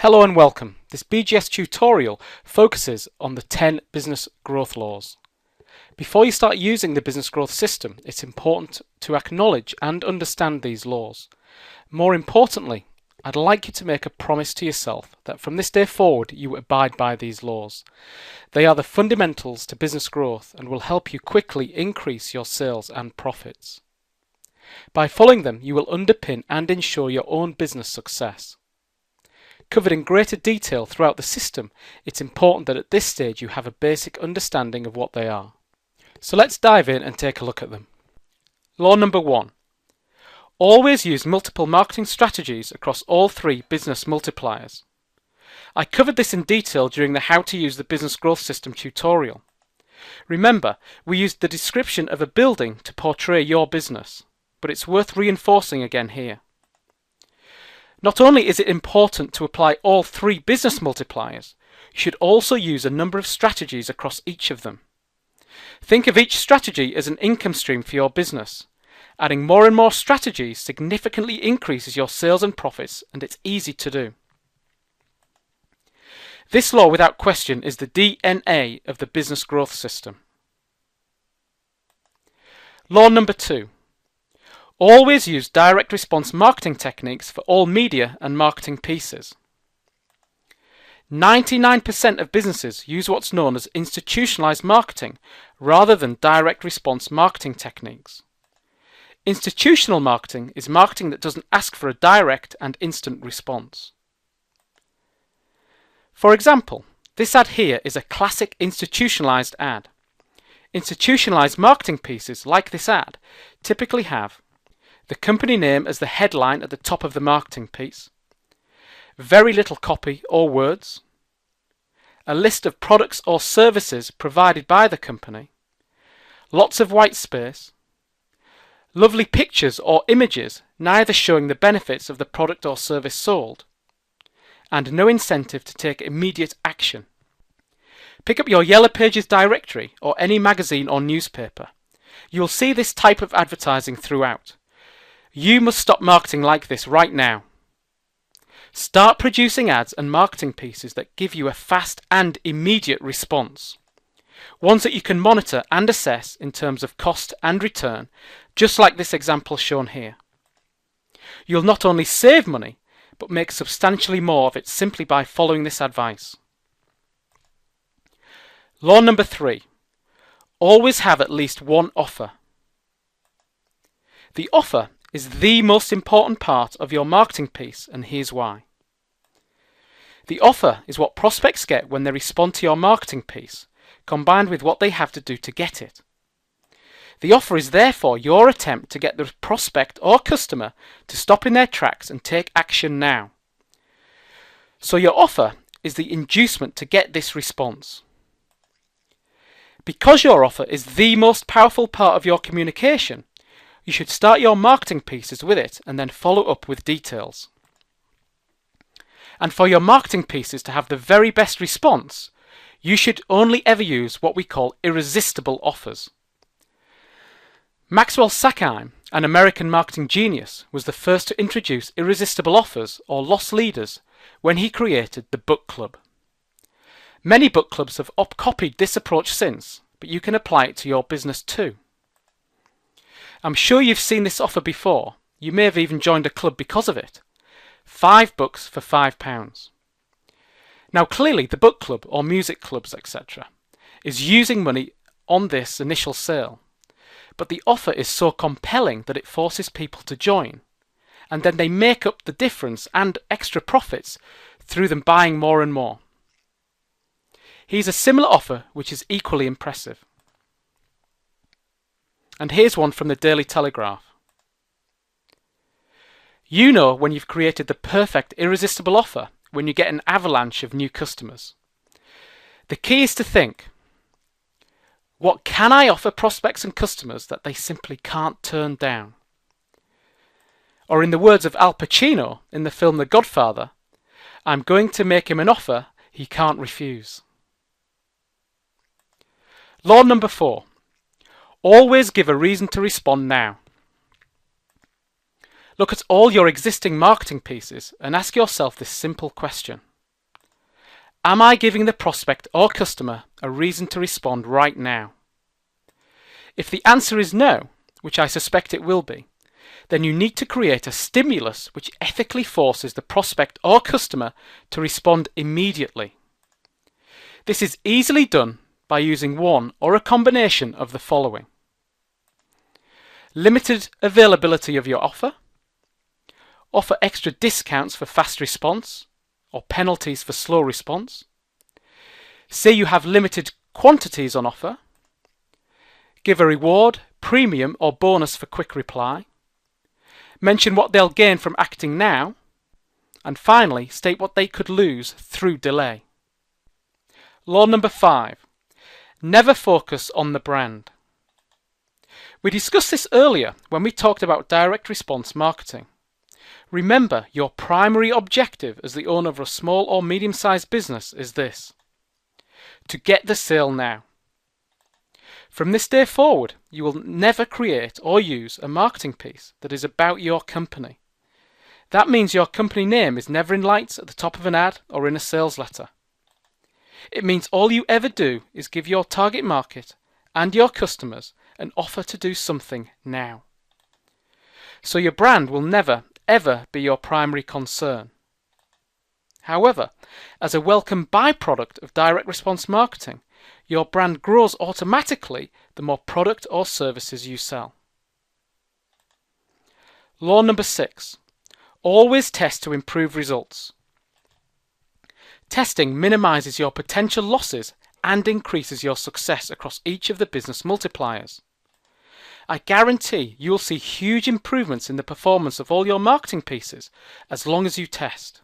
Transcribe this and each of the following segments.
Hello and welcome. This BGS tutorial focuses on the 10 business growth laws. Before you start using the business growth system, it's important to acknowledge and understand these laws. More importantly, I'd like you to make a promise to yourself that from this day forward you abide by these laws. They are the fundamentals to business growth and will help you quickly increase your sales and profits. By following them, you will underpin and ensure your own business success. Covered in greater detail throughout the system, it's important that at this stage you have a basic understanding of what they are. So let's dive in and take a look at them. Law number 1. Always use multiple marketing strategies across all 3 business multipliers. I covered this in detail during the How to Use the Business Growth System tutorial. Remember, we used the description of a building to portray your business, but it's worth reinforcing again here. Not only is it important to apply all 3 business multipliers, you should also use a number of strategies across each of them. Think of each strategy as an income stream for your business. Adding more and more strategies significantly increases your sales and profits, and it's easy to do. This law, without question, is the DNA of the business growth system. Law number 2. Always use direct response marketing techniques for all media and marketing pieces. 99% of businesses use what's known as institutionalized marketing rather than direct response marketing techniques. Institutional marketing is marketing that doesn't ask for a direct and instant response. For example, this ad here is a classic institutionalized ad. Institutionalized marketing pieces like this ad typically have the company name as the headline at the top of the marketing piece, very little copy or words, a list of products or services provided by the company, lots of white space, lovely pictures or images neither showing the benefits of the product or service sold, and no incentive to take immediate action. Pick up your Yellow Pages directory or any magazine or newspaper. You'll see this type of advertising throughout. You must stop marketing like this right now. Start producing ads and marketing pieces that give you a fast and immediate response. Ones that you can monitor and assess in terms of cost and return, just like this example shown here. You'll not only save money, but make substantially more of it simply by following this advice. Law number 3. Always have at least one offer. The offer is the most important part of your marketing piece, and here's why. The offer is what prospects get when they respond to your marketing piece, combined with what they have to do to get it. The offer is therefore your attempt to get the prospect or customer to stop in their tracks and take action now. So your offer is the inducement to get this response. Because your offer is the most powerful part of your communication, you should start your marketing pieces with it and then follow up with details. And for your marketing pieces to have the very best response, you should only ever use what we call irresistible offers. Maxwell Sackheim, an American marketing genius, was the first to introduce irresistible offers or loss leaders when he created the Book Club. Many book clubs have copied this approach since, but you can apply it to your business too. I'm sure you've seen this offer before. You may have even joined a club because of it. 5 books for £5. Now clearly the book club or music clubs etc. is using money on this initial sale, but the offer is so compelling that it forces people to join, and then they make up the difference and extra profits through them buying more and more. Here's a similar offer which is equally impressive. And here's one from the Daily Telegraph. You know when you've created the perfect irresistible offer when you get an avalanche of new customers. The key is to think, what can I offer prospects and customers that they simply can't turn down? Or in the words of Al Pacino in the film The Godfather, I'm going to make him an offer he can't refuse. Law number 4. Always give a reason to respond now. Look at all your existing marketing pieces and ask yourself this simple question. Am I giving the prospect or customer a reason to respond right now? If the answer is no, which I suspect it will be, then you need to create a stimulus which ethically forces the prospect or customer to respond immediately. This is easily done by using one or a combination of the following: limited availability of your offer, offer extra discounts for fast response or penalties for slow response, say you have limited quantities on offer, give a reward, premium or bonus for quick reply, mention what they'll gain from acting now, and finally state what they could lose through delay. Law number 5. Never focus on the brand. We discussed this earlier when we talked about direct response marketing. Remember, your primary objective as the owner of a small or medium-sized business is this: to get the sale now. From this day forward, you will never create or use a marketing piece that is about your company. That means your company name is never in lights at the top of an ad or in a sales letter. It means all you ever do is give your target market and your customers an offer to do something now. So your brand will never, ever be your primary concern. However, as a welcome byproduct of direct response marketing, your brand grows automatically the more product or services you sell. Law number 6. Always test to improve results. Testing minimizes your potential losses and increases your success across each of the business multipliers. I guarantee you will see huge improvements in the performance of all your marketing pieces as long as you test.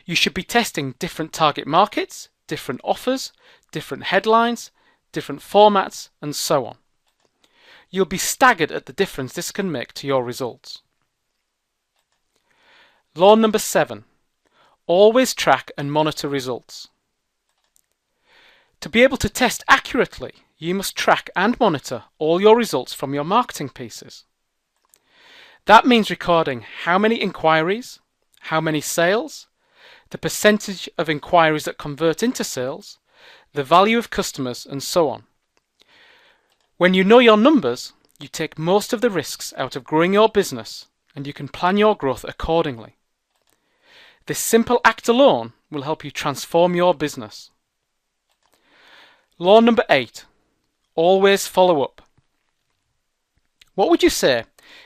You should be testing different target markets, different offers, different headlines, different formats, and so on. You'll be staggered at the difference this can make to your results. Law number 7. Always track and monitor results. To be able to test accurately, you must track and monitor all your results from your marketing pieces. That means recording how many inquiries, how many sales, the percentage of inquiries that convert into sales, the value of customers, and so on. When you know your numbers, you take most of the risks out of growing your business and you can plan your growth accordingly. This simple act alone will help you transform your business. Law number 8. Always follow up. What would you say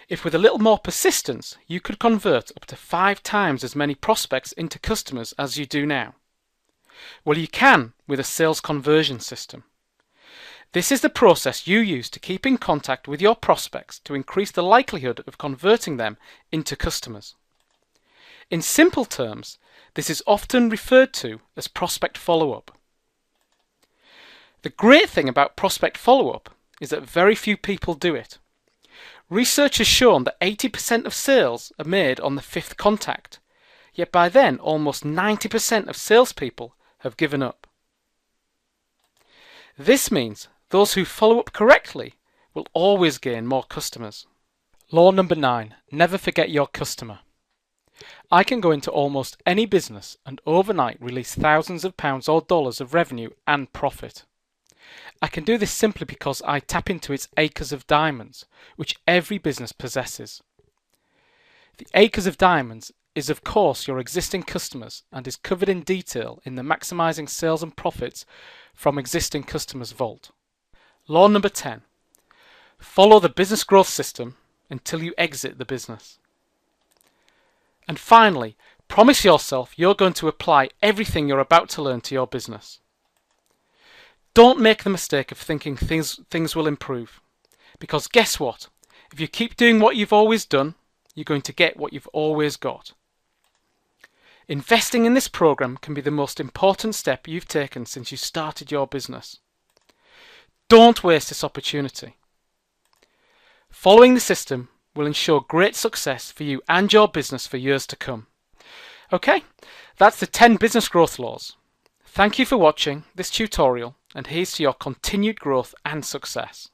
if with a little more persistence you could convert up to 5 times as many prospects into customers as you do now? Well, you can with a sales conversion system. This is the process you use to keep in contact with your prospects to increase the likelihood of converting them into customers. In simple terms, this is often referred to as prospect follow-up. The great thing about prospect follow-up is that very few people do it. Research has shown that 80% of sales are made on the 5th contact, yet by then almost 90% of salespeople have given up. This means those who follow up correctly will always gain more customers. Law number 9. Never forget your customer. I can go into almost any business and overnight release thousands of pounds or dollars of revenue and profit. I can do this simply because I tap into its acres of diamonds, which every business possesses. The acres of diamonds is of course your existing customers and is covered in detail in the Maximizing Sales and Profits from Existing Customers vault. Law number 10. Follow the business growth system until you exit the business. And finally, promise yourself you're going to apply everything you're about to learn to your business. Don't make the mistake of thinking things will improve. Because guess what? If you keep doing what you've always done, you're going to get what you've always got. Investing in this program can be the most important step you've taken since you started your business. Don't waste this opportunity. Following the system will ensure great success for you and your business for years to come. Okay, that's the 10 business growth laws. Thank you for watching this tutorial, and here's to your continued growth and success.